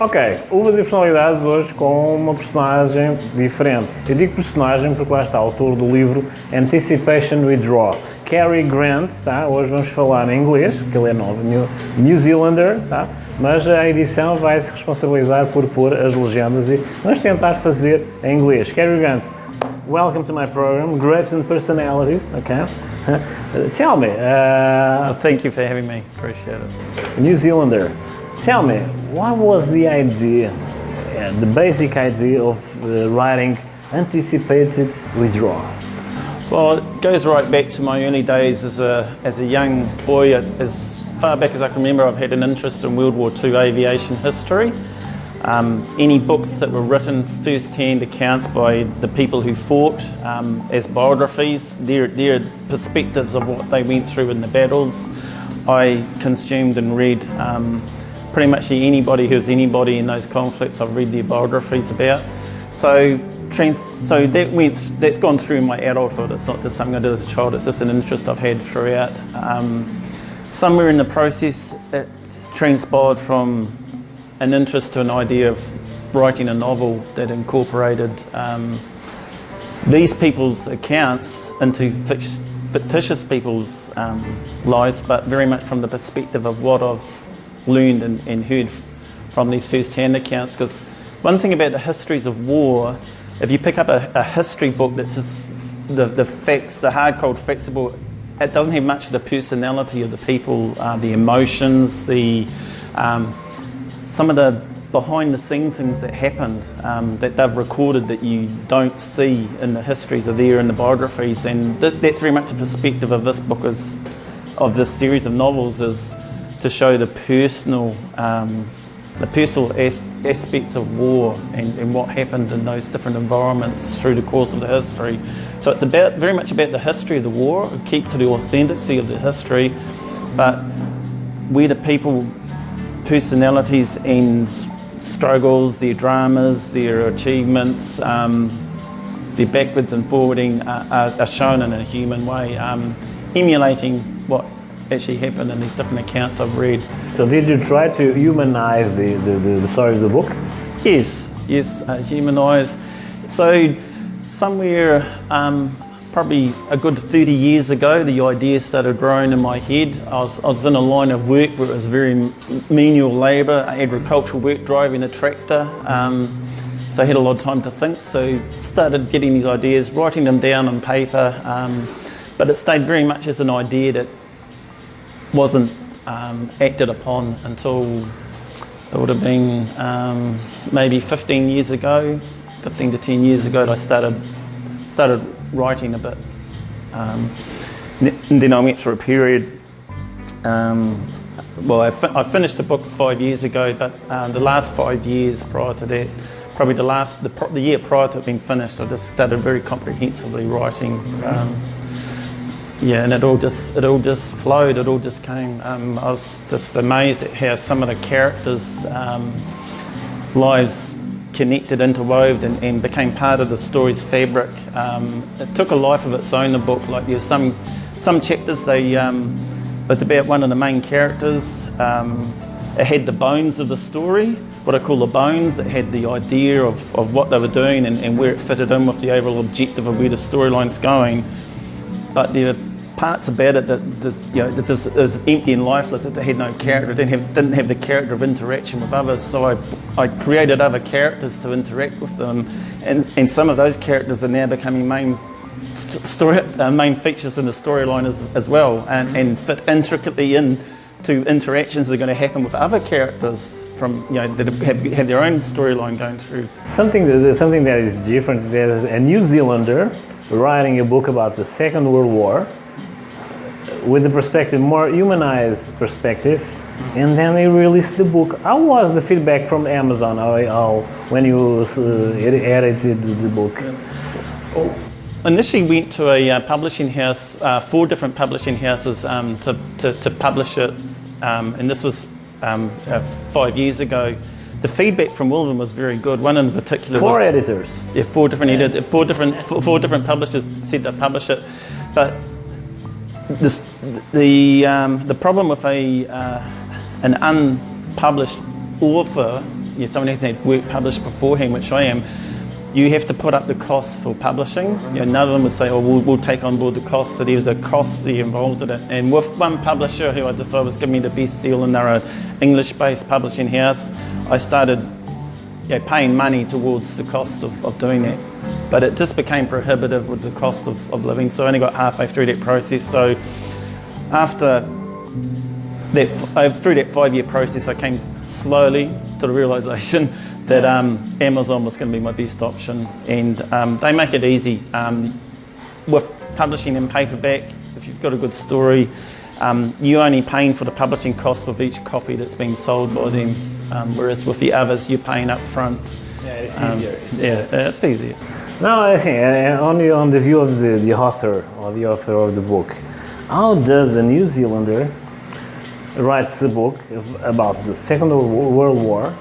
Ok, Uvas e Personalidades hoje com uma personagem diferente. Eu digo personagem porque lá está o autor do livro Anticipation Withdraw. Cary Grant, tá? Hoje vamos falar em inglês, porque ele é novo, New Zealander, tá? Mas a edição vai se responsabilizar por pôr as legendas e vamos tentar fazer em inglês. Cary Grant, welcome to my program, Grapes and Personalities, okay? Tell me, thank you for having me, appreciate it. New Zealander, tell me, what was the idea, the basic idea of writing Anticipated Withdrawal? Well, it goes right back to my early days as a young boy. As far back as I can remember, I've had an interest in World War II aviation history. Any books that were written, first-hand accounts by the people who fought as biographies, their perspectives of what they went through in the battles, I consumed and read. Pretty much anybody who's anybody in those conflicts, I've read their biographies about. So that's gone through my adulthood. It's not just something I did as a child, it's just an interest I've had throughout. Somewhere in the process, it transpired from an interest to an idea of writing a novel that incorporated these people's accounts into fictitious people's lives, but very much from the perspective of what I've learned and heard from these first-hand accounts. Because one thing about the histories of war, if you pick up a history book that's just the facts, the hard cold facts about, it doesn't have much of the personality of the people, the emotions, some of the behind the scene things that happened that they've recorded that you don't see in the histories are there in the biographies, and that's very much the perspective of this book, of this series of novels, is to show the personal aspects of war and what happened in those different environments through the course of the history. So it's very much about the history of the war, keep to the authenticity of the history, but where the people, personalities and struggles, their dramas, their achievements, their backwards and forwarding are shown in a human way, emulating what actually happened in these different accounts I've read. So did you try to humanize the story of the book? Yes, humanise. So somewhere probably a good 30 years ago, the idea started growing in my head. I was in a line of work where it was very menial labour, agricultural work, driving a tractor. So I had a lot of time to think, so started getting these ideas, writing them down on paper, but it stayed very much as an idea that wasn't acted upon until it would have been maybe 15 years ago, 15 to 10 years ago, that I started writing a bit. And then I went through a period, I finished a book 5 years ago, but the last 5 years prior to that, probably the year prior to it being finished, I just started very comprehensively writing. And it all just flowed, it all just came. I was just amazed at how some of the characters' lives connected, interwoved, and became part of the story's fabric. It took a life of its own, the book. Like there's some chapters, it's about one of the main characters. It had the bones of the story, what I call the bones. It had the idea of what they were doing and where it fitted in with the overall objective of where the storyline's going. But there were parts about it that was empty and lifeless, that they had no character, didn't have the character of interaction with others. So I created other characters to interact with them, and some of those characters are now becoming main features in the storyline as well, and fit intricately into interactions that are going to happen with other characters from that have their own storyline going through. Something that is different is that a New Zealander writing a book about the Second World War with the perspective, more humanized perspective, and then they released the book. How was the feedback from Amazon when you edited the book? Initially went to a publishing house, 4 different publishing houses to publish it, and this was 5 years ago. The feedback from all of them was very good. One in particular 4 editors. Yeah, 4 different editors, 4 different publishers said to publish it, but the problem with an unpublished author someone who's had work published beforehand, which I am, you have to put up the costs for publishing. None of them would say, oh, we'll take on board the costs. So there was a cost there involved in it. And with one publisher who I decided was giving me the best deal, and they're an English-based publishing house, I started paying money towards the cost of doing that. But it just became prohibitive with the cost of living. So I only got halfway through that process. So after through that 5-year process, I came slowly to the realisation that Amazon was going to be my best option, and they make it easy. With publishing in paperback, if you've got a good story, you're only paying for the publishing cost of each copy that's being sold by them, whereas with the others, you're paying up front. Yeah, it's easier. It's easier. No, I think only on the view of the author or the author of the book. How does a New Zealander writes a book about the Second World War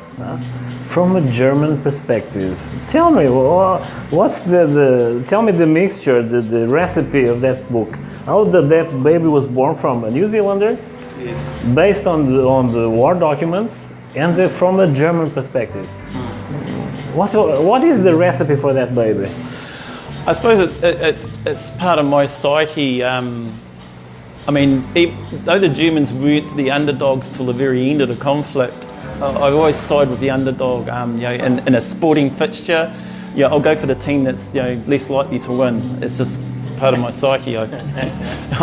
from a German perspective? Tell me, what's tell me the mixture, the recipe of that book. How that baby was born from a New Zealander, yes, based on the war documents, and from a German perspective. What is the recipe for that baby? I suppose it's part of my psyche. I mean, though the Germans weren't the underdogs till the very end of the conflict, I've always sided with the underdog. In a sporting fixture, I'll go for the team that's less likely to win. It's just part of my psyche. I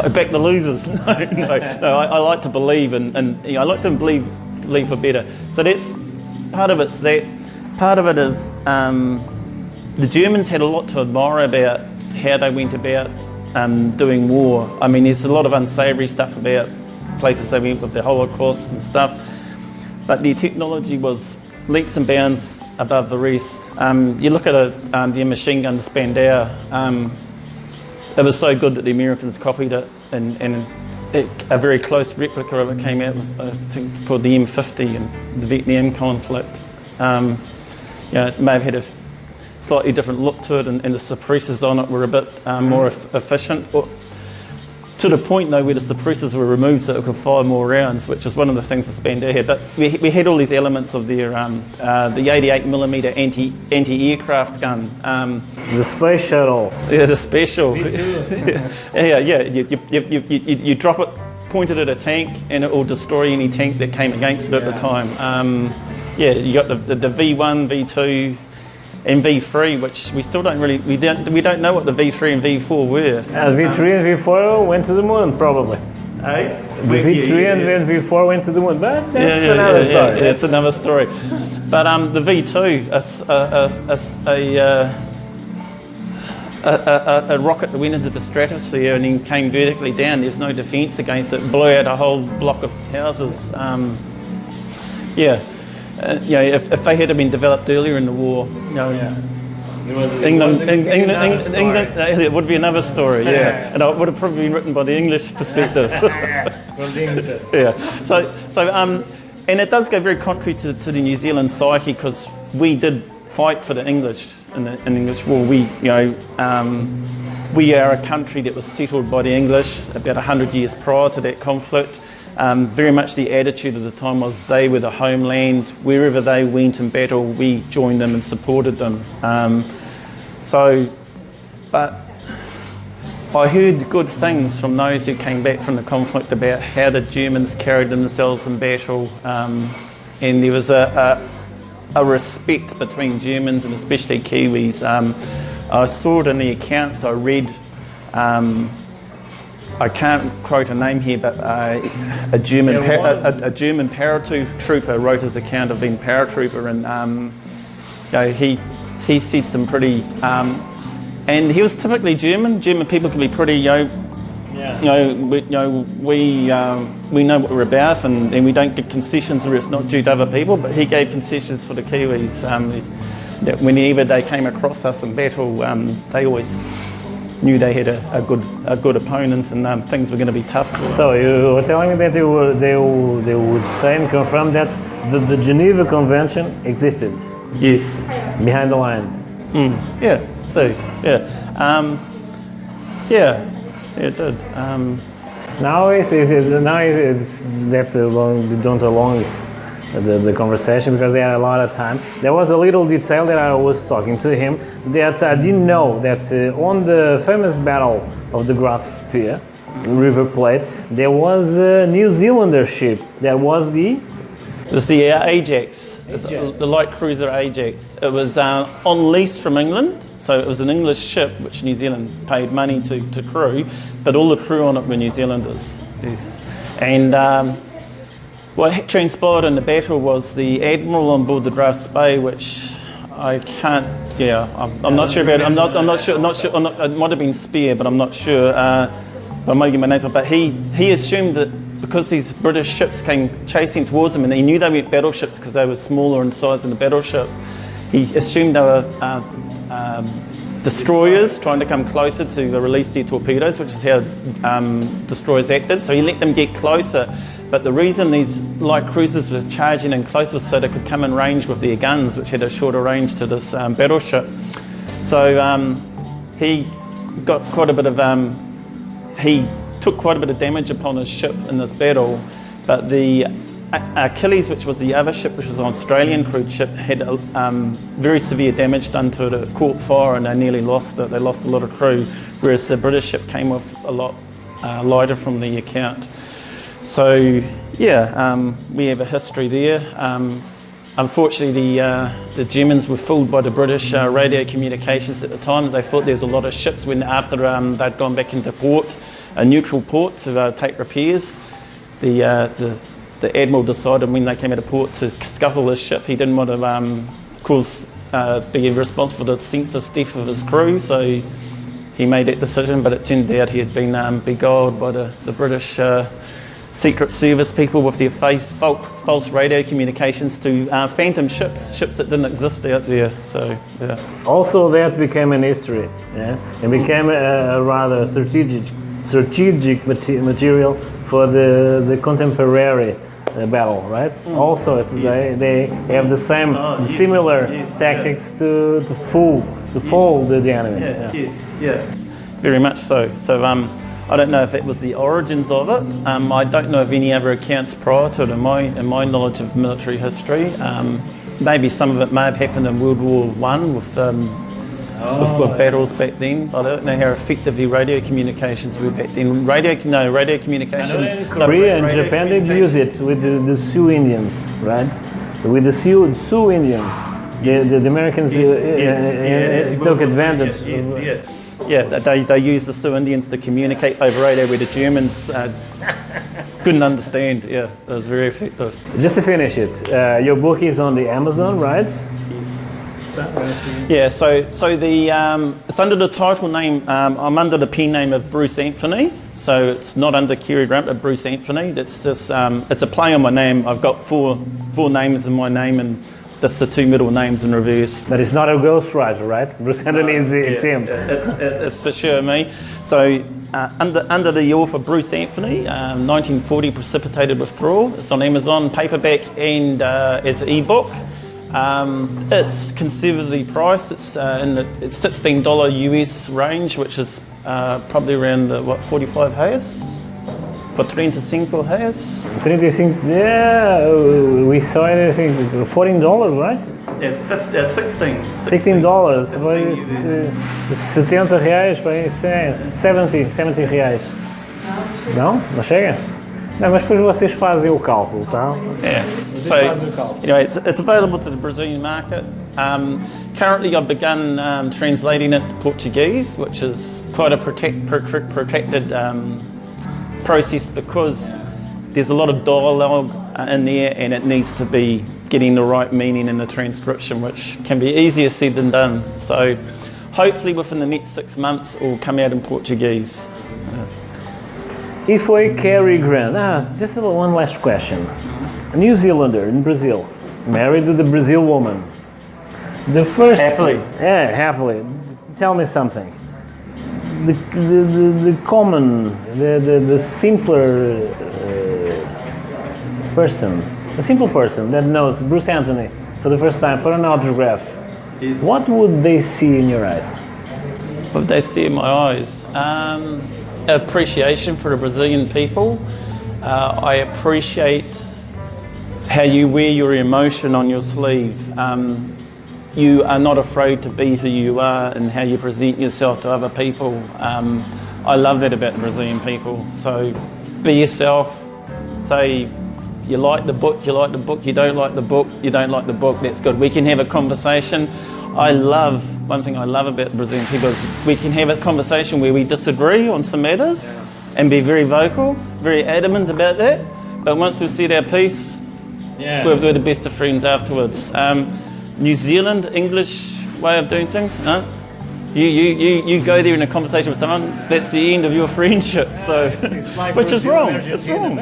back the losers. No, I like to believe, and I like to believe for better. So that's part of it's that. Part of it is the Germans had a lot to admire about how they went about doing war. I mean, there's a lot of unsavoury stuff about places they went with the Holocaust and stuff, but their technology was leaps and bounds above the rest. You look at their machine gun Spandau, it was so good that the Americans copied it, and a very close replica of it came out with, I think it's called the M50 in the Vietnam conflict. It may have had a slightly different look to it, and the suppressors on it were a bit more efficient, to the point though where the suppressors were removed so it could fire more rounds, which is one of the things that Spandau had. But we had all these elements of their the 88mm anti-aircraft gun. The space shuttle. Yeah, the special. You drop it pointed at a tank, and it will destroy any tank that came against it at the time. You got the V1, V2, and V3, which we still don't really, we don't know what the V3 and V4 were. V3 and V4 went to the moon, probably. The V3 and V4 went to the moon, but that's another story. That's another story. But the V2, a rocket that went into the stratosphere and then came vertically down, there's no defence against it, blew out a whole block of houses. If they had been developed earlier in the war, England, it would be another story, and it would have probably been written by the English perspective. From the English. So and it does go very contrary to the New Zealand psyche, because we did fight for the English in the English war. We are a country that was settled by the English about 100 years prior to that conflict. Very much the attitude of the time was they were the homeland. Wherever they went in battle, we joined them and supported them. But I heard good things from those who came back from the conflict about how the Germans carried themselves in battle, and there was a respect between Germans and especially Kiwis. I saw it in the accounts I read. I can't quote a name here, but a German paratrooper wrote his account of being paratrooper, and he said some pretty, and he was typically German. German people can be pretty, we know what we're about, and we don't give concessions where it's not due to other people. But he gave concessions for the Kiwis. That whenever they came across us in battle, they always knew they had a good opponent, and things were going to be tough. So you were telling me that they would say and confirm that the Geneva Convention existed. Yes. Behind the lines. It did. Now it's that they don't the conversation because they had a lot of time. There was a little detail that I was talking to him that I didn't know that on the famous battle of the Graf Spee, River Plate, there was a New Zealander ship that was the... It was the Ajax, the light cruiser Ajax. It was on lease from England, so it was an English ship which New Zealand paid money to crew, but all the crew on it were New Zealanders. Yes. And what transpired in the battle was the admiral on board the Graf Spee, which I can't. Yeah, I'm not sure about it. I'm not sure. It might have been Spear, but I'm not sure. I might get my name, but he assumed that because these British ships came chasing towards him, and he knew they weren't battleships because they were smaller in size than the battleship, he assumed they were destroyers trying to come closer to release their torpedoes, which is how destroyers acted. So he let them get closer. But the reason these light cruisers were charging in close was so they could come in range with their guns, which had a shorter range to this battleship. So he got quite a bit of he took quite a bit of damage upon his ship in this battle, but the Achilles, which was the other ship, which was an Australian crewed ship, had very severe damage done to it. It caught fire and they nearly lost it. They lost a lot of crew, whereas the British ship came off a lot lighter from the account. So yeah, we have a history there. Unfortunately, the Germans were fooled by the British radio communications at the time. They thought there was a lot of ships when after they'd gone back into port, a neutral port, to take repairs. The admiral decided when they came out of port to scuttle his ship. He didn't want to be responsible for the senseless death of his crew, so he made that decision. But it turned out he had been beguiled by the British Secret Service people with their false radio communications to phantom ships that didn't exist out there. So yeah. Also, that became an history. Yeah, it became a rather strategic material for the contemporary battle, right? Also, they have the same similar tactics to fool the enemy. Yes, very much so. So I don't know if it was the origins of it. I don't know of any other accounts prior to it in my knowledge of military history. Maybe some of it may have happened in World War One with battles back then. I don't know how effective the radio communications were back then. Radio communication. Korea and Japan did use it with the Sioux Indians, right? With the Sioux Indians, the Americans took advantage. Yeah, they used the Sioux Indians to communicate over radio where the Germans couldn't understand. Yeah, it was very effective. Just to finish it, your book is on the Amazon, right? Yeah, so it's under the title name. I'm under the pen name of Bruce Anthony, so it's not under Kerry Grant, but Bruce Anthony. That's just it's a play on my name. I've got four names in my name, and that's the two middle names in reverse. But it's not a ghostwriter, right? Bruce Anthony it's him. It's for sure me. So under the author Bruce Anthony, 1940 Precipitated Withdrawal. It's on Amazon, paperback and as an ebook. It's conservatively priced. It's in the $16 US range, which is probably around the 45 reais. For 35 reais. 35, yeah, we saw it, I think, $14, right? Yeah, 16. $16, foi 70 reais, para isso é 70 reais. Não? Não chega? Não, mas depois vocês fazem o cálculo, tá? Yeah. So, anyway, it's available to the Brazilian market. Currently, I've begun translating it to Portuguese, which is quite a protracted process because there's a lot of dialogue in there, and it needs to be getting the right meaning in the transcription, which can be easier said than done. So, hopefully, within the next 6 months, it will come out in Portuguese. E foi Kerry Grant. Just one last question. A New Zealander in Brazil, married to the Brazil woman. The first happily. Yeah, happily. Tell me something. The common, the simpler person, a simple person that knows Bruce Anthony for the first time for an autograph. Yes. What would they see in your eyes? What would they see in my eyes? Appreciation for the Brazilian people. I appreciate how you wear your emotion on your sleeve. You are not afraid to be who you are and how you present yourself to other people. I love that about the Brazilian people. So be yourself, say you like the book, you like the book, you don't like the book, you don't like the book, that's good. We can have a conversation. One thing I love about the Brazilian people is we can have a conversation where we disagree on some matters and be very vocal, very adamant about that. But once we've said our piece, we're the best of friends afterwards. New Zealand, English way of doing things, no? You go there in a conversation with someone, that's the end of your friendship. So, it's like which is wrong. It's It's wrong.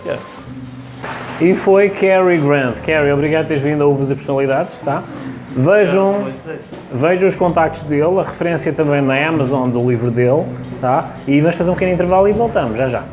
Yeah. E foi Cary Grant. Cary, obrigado por teres vindo a Uvas e Personalidades, tá? Vejam os contactos dele, a referência também na Amazon do livro dele, tá? E vamos fazer um pequeno intervalo e voltamos, já já.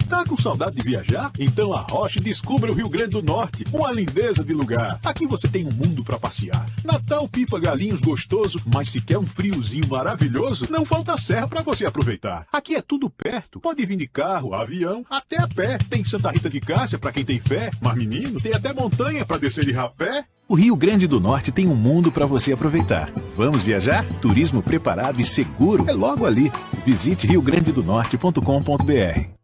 Tá com saudade de viajar? Então arroche e descubra o Rio Grande do Norte, uma lindeza de lugar. Aqui você tem um mundo pra passear. Natal, Pipa, Galinhos, gostoso, mas se quer um friozinho maravilhoso, não falta serra pra você aproveitar. Aqui é tudo perto, pode vir de carro, avião, até a pé. Tem Santa Rita de Cássia pra quem tem fé, mas menino, tem até montanha pra descer de rapé. O Rio Grande do Norte tem um mundo para você aproveitar. Vamos viajar? Turismo preparado e seguro é logo ali. Visite riograndedonorte.com.br.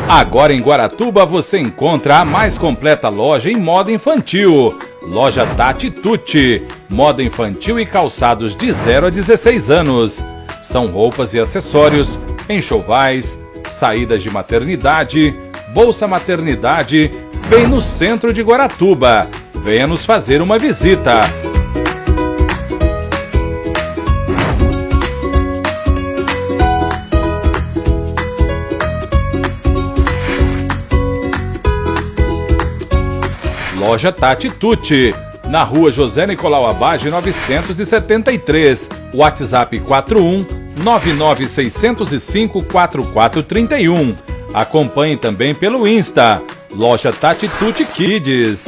Agora em Guaratuba você encontra a mais completa loja em moda infantil. Loja Tati Tutti. Moda infantil e calçados de 0 a 16 anos. São roupas e acessórios, enxovais, saídas de maternidade, bolsa maternidade, bem no centro de Guaratuba. Venha nos fazer uma visita. Loja Tati Tutti, na rua José Nicolau Abage 973, WhatsApp 41 99605 4431. Acompanhe também pelo Insta, Loja Tati Tutti Kids.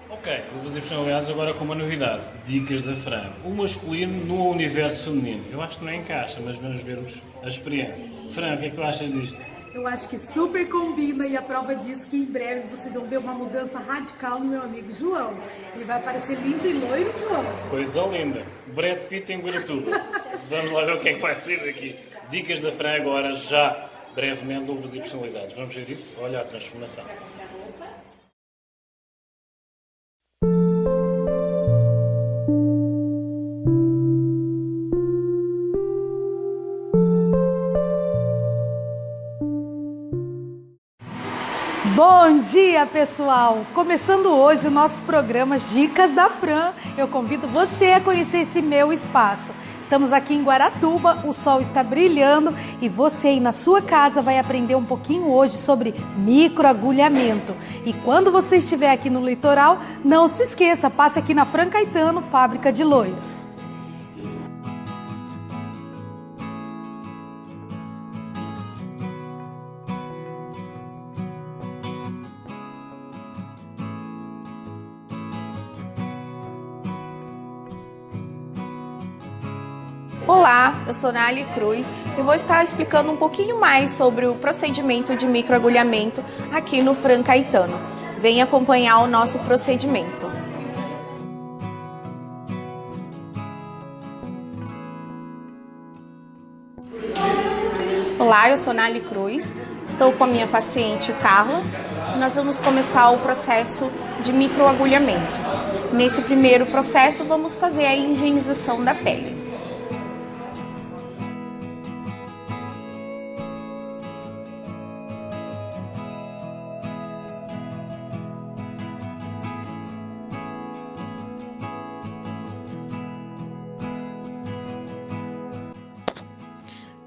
Ok, vou fazer personalidades agora com uma novidade, dicas da Fran. O masculino no universo feminino. Eu acho que não encaixa, mas vamos ver a experiência. Fran, o que é que tu achas disto? Eu acho que super combina e a prova diz que em breve vocês vão ver uma mudança radical no meu amigo João. Ele vai aparecer lindo e loiro, João. Coisa linda. Brad Pitt em Guaratuba. Vamos lá ver o que é que vai ser daqui. Dicas da Fran agora, já brevemente, Uvas e personalidades. Vamos ver isso? Olha a transformação. Bom dia, pessoal! Começando hoje o nosso programa Dicas da Fran, eu convido você a conhecer esse meu espaço. Estamos aqui em Guaratuba, o sol está brilhando e você aí na sua casa vai aprender um pouquinho hoje sobre microagulhamento. E quando você estiver aqui no litoral, não se esqueça, passe aqui na Fran Caetano, fábrica de loiros. Olá, eu sou Nali Cruz e vou estar explicando um pouquinho mais sobre o procedimento de microagulhamento aqui no Fran Caetano. Venha acompanhar o nosso procedimento. Olá, eu sou Nali Cruz, estou com a minha paciente Carla e nós vamos começar o processo de microagulhamento. Nesse primeiro processo, vamos fazer a higienização da pele.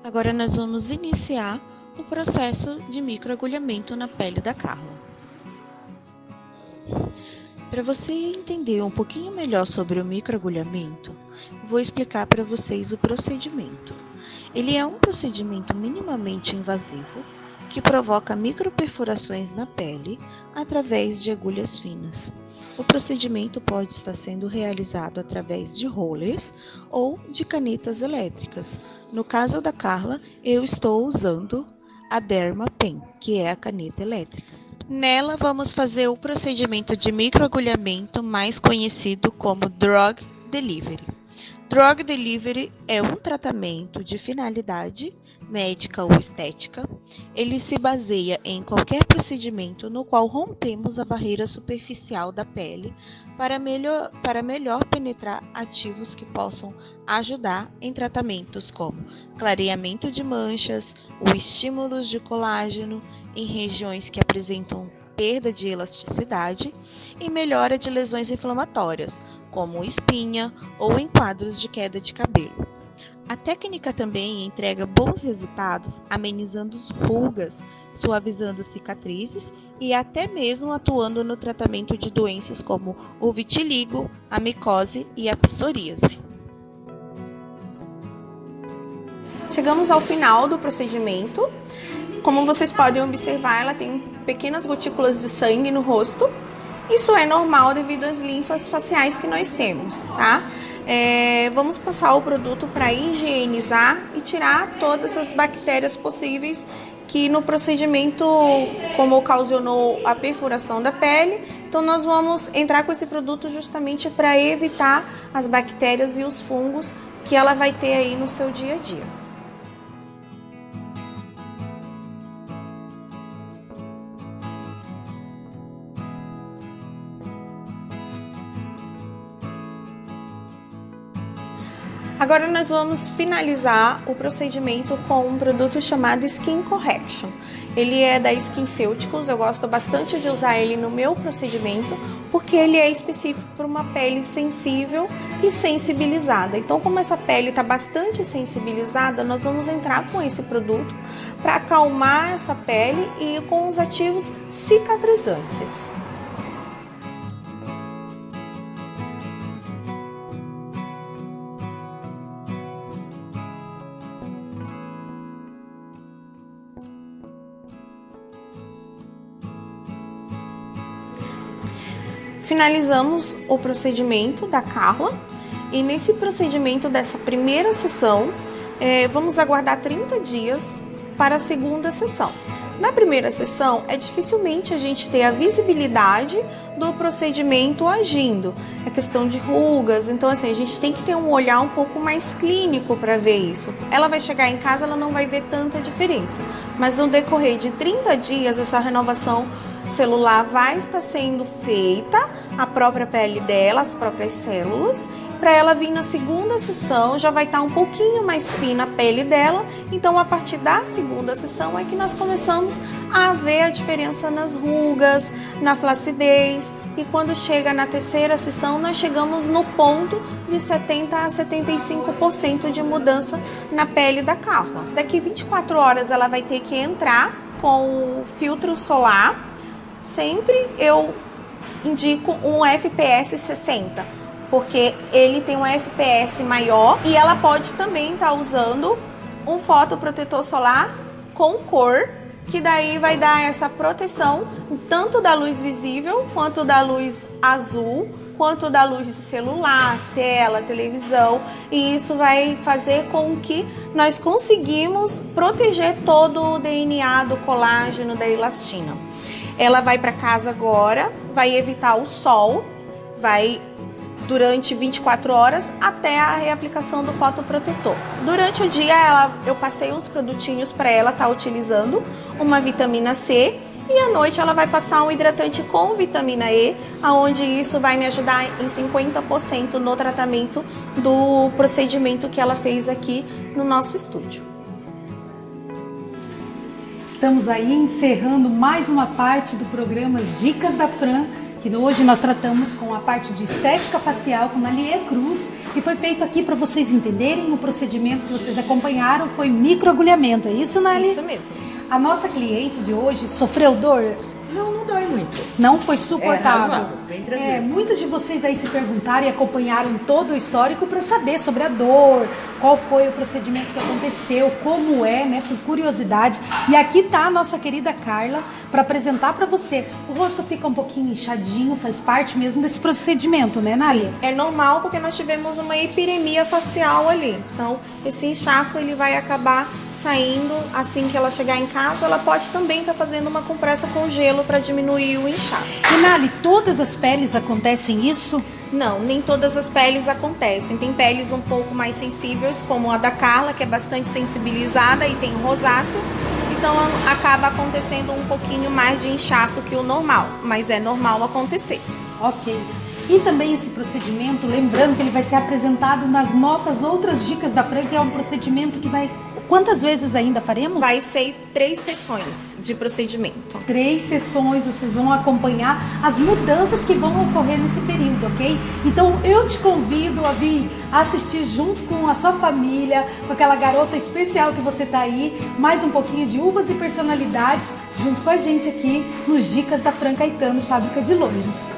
Agora nós vamos iniciar o processo de microagulhamento na pele da Carla. Para você entender um pouquinho melhor sobre o microagulhamento, vou explicar para vocês o procedimento. Ele é um procedimento minimamente invasivo que provoca microperfurações na pele através de agulhas finas. O procedimento pode estar sendo realizado através de rollers ou de canetas elétricas. No caso da Carla, eu estou usando a Derma Pen, que é a caneta elétrica. Nela, vamos fazer o procedimento de microagulhamento mais conhecido como Drug Delivery. Drug Delivery é um tratamento de finalidade médica ou estética. Ele se baseia em qualquer procedimento no qual rompemos a barreira superficial da pele para melhor penetrar ativos que possam ajudar em tratamentos como clareamento de manchas, ou estímulos de colágeno em regiões que apresentam perda de elasticidade e melhora de lesões inflamatórias, como espinha ou em quadros de queda de cabelo. A técnica também entrega bons resultados, amenizando rugas, suavizando cicatrizes e até mesmo atuando no tratamento de doenças como o vitiligo, a micose e a psoríase. Chegamos ao final do procedimento. Como vocês podem observar, ela tem pequenas gotículas de sangue no rosto. Isso é normal devido às linfas faciais que nós temos, tá? Vamos passar o produto para higienizar e tirar todas as bactérias possíveis que no procedimento, como ocasionou a perfuração da pele, então nós vamos entrar com esse produto justamente para evitar as bactérias e os fungos que ela vai ter aí no seu dia a dia. Agora nós vamos finalizar o procedimento com um produto chamado Skin Correction. Ele é da SkinCeuticals, eu gosto bastante de usar ele no meu procedimento, porque ele é específico para uma pele sensível e sensibilizada. Então, como essa pele está bastante sensibilizada, nós vamos entrar com esse produto para acalmar essa pele e com os ativos cicatrizantes. Finalizamos o procedimento da Carla e nesse procedimento dessa primeira sessão, vamos aguardar 30 dias para a segunda sessão. Na primeira sessão, dificilmente a gente ter a visibilidade do procedimento agindo. É questão de rugas, então assim, a gente tem que ter um olhar um pouco mais clínico para ver isso. Ela vai chegar em casa, ela não vai ver tanta diferença, mas no decorrer de 30 dias, essa renovação celular vai estar sendo feita, a própria pele dela, as próprias células, para ela vir na segunda sessão, já vai estar um pouquinho mais fina a pele dela, então a partir da segunda sessão é que nós começamos a ver a diferença nas rugas, na flacidez, e quando chega na terceira sessão, nós chegamos no ponto de 70% a 75% de mudança na pele da Carla. Daqui 24 horas ela vai ter que entrar com o filtro solar. Sempre eu indico um FPS 60, porque ele tem um FPS maior e ela pode também estar usando um fotoprotetor solar com cor, que daí vai dar essa proteção tanto da luz visível, quanto da luz azul, quanto da luz de celular, tela, televisão, e isso vai fazer com que nós conseguimos proteger todo o DNA do colágeno, da elastina. Ela vai para casa agora, vai evitar o sol, vai durante 24 horas até a reaplicação do fotoprotetor. Durante o dia eu passei uns produtinhos para ela estar utilizando, uma vitamina C, e à noite ela vai passar um hidratante com vitamina E, onde isso vai me ajudar em 50% no tratamento do procedimento que ela fez aqui no nosso estúdio. Estamos aí encerrando mais uma parte do programa Dicas da Fran, que hoje nós tratamos com a parte de estética facial com a Lie Cruz, e foi feito aqui para vocês entenderem. O procedimento que vocês acompanharam foi microagulhamento, é isso, Nali? Isso mesmo. A nossa cliente de hoje sofreu dor? Não dói muito. Não foi suportável. Razoável, bem tranquilo. Muitos de vocês aí se perguntaram e acompanharam todo o histórico para saber sobre a dor, qual foi o procedimento que aconteceu, como é, né, por curiosidade. E aqui tá a nossa querida Carla para apresentar para você. O rosto fica um pouquinho inchadinho, faz parte mesmo desse procedimento, né, Nali? Sim, é normal porque nós tivemos uma epidemia facial ali. Então, esse inchaço ele vai acabar saindo assim que ela chegar em casa. Ela pode também estar fazendo uma compressa com gelo para diminuir o inchaço. E Nali, todas as peles acontecem isso? Não, nem todas as peles acontecem. Tem peles um pouco mais sensíveis, como a da Carla, que é bastante sensibilizada e tem rosácea. Então acaba acontecendo um pouquinho mais de inchaço que o normal, mas é normal acontecer. Ok. E também esse procedimento, lembrando que ele vai ser apresentado nas nossas outras dicas da Fran, que é um procedimento que vai... Quantas vezes ainda faremos? Vai ser 3 sessões de procedimento. 3 sessões, vocês vão acompanhar as mudanças que vão ocorrer nesse período, ok? Então eu te convido a vir assistir junto com a sua família, com aquela garota especial que você tá aí, mais um pouquinho de Uvas e Personalidades, junto com a gente aqui nos Dicas da Fran Caetano, Fábrica de Lojas.